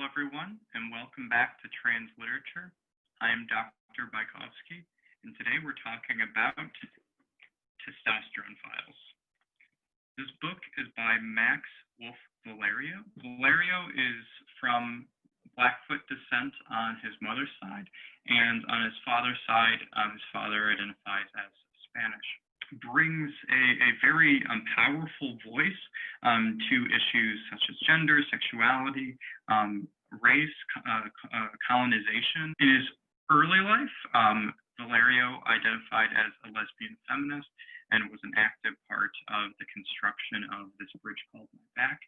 Hello, everyone, and welcome back to Trans Literature. I am Dr. Baikovsky, and today we're talking about Testosterone Files. This book is by Max Wolf Valerio. Valerio is from Blackfoot descent on his mother's side, and on his father's side, his father identifies as Spanish. Brings a very powerful voice to issues such as gender, sexuality, race, colonization. In his early life, Valerio identified as a lesbian feminist and was an active part of the construction of this bridge called My Back,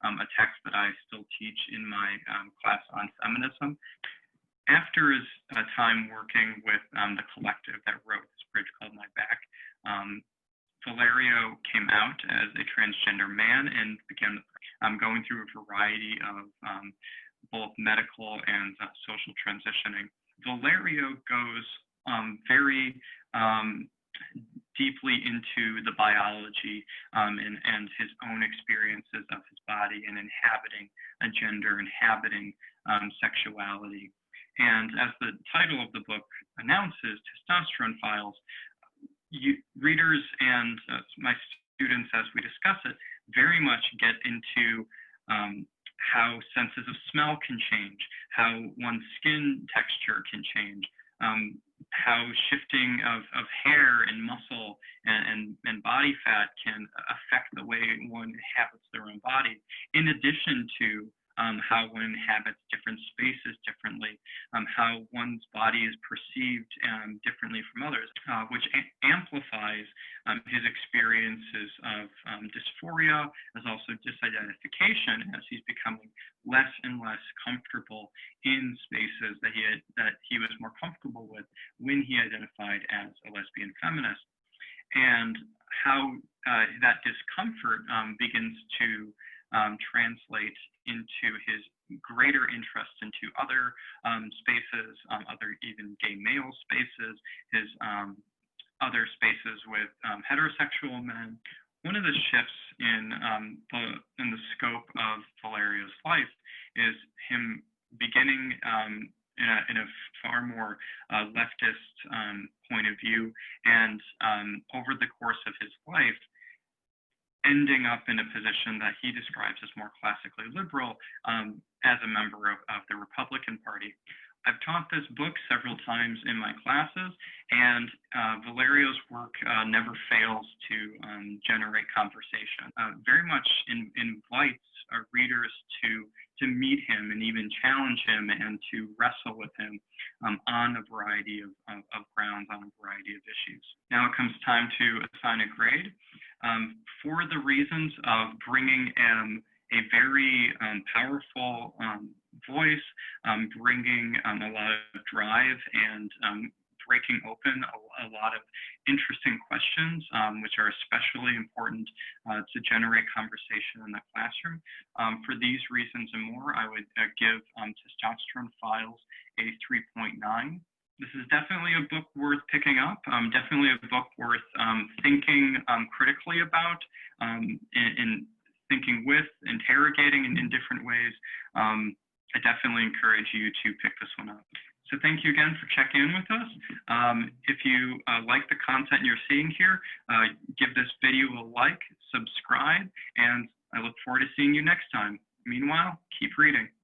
a text that I still teach in my class on feminism. After his time working with the collective that wrote this bridge called My Back, Valerio came out as a transgender man and began going through a variety of both medical and social transitioning. Valerio goes very deeply into the biology and his own experiences of his body and inhabiting a gender, inhabiting sexuality. And as the title of the book announces, Testosterone Files, readers and my students, as we discuss it, very much get into how senses of smell can change, how one's skin texture can change, how shifting of hair and muscle and body fat can affect the way one inhabits their own body, in addition to how one inhabits different spaces differently, how one's body is perceived differently from others, which amplifies his experiences of dysphoria, as also disidentification, as he's becoming less and less comfortable in spaces that he was more comfortable with when he identified as a lesbian feminist, and how that discomfort begins to translate into his greater interest into other spaces, other even gay male spaces, his other spaces with heterosexual men. One of the shifts in the scope of Valerio's life is him beginning in a far more leftist point of view, and over the course of his life, ending up in a position that he describes as more classically liberal as a member of the Republican Party. I've taught this book several times in my classes, and Valerio's work never fails to generate conversation. Very much invites our readers to meet him and even challenge him and to wrestle with him on a variety of grounds, on a variety of issues. Now it comes time to assign a grade. For the reasons of bringing a very powerful voice, bringing a lot of drive, and breaking open a lot of interesting questions, which are especially important to generate conversation in the classroom. For these reasons and more, I would give Testosterone Files a 3.9. This is definitely a book worth picking up, definitely a book worth thinking critically about, and thinking with, interrogating in different ways. I definitely encourage you to pick this one up. So thank you again for checking in with us. If you like the content you're seeing here, give this video a like, subscribe, and I look forward to seeing you next time. Meanwhile, keep reading.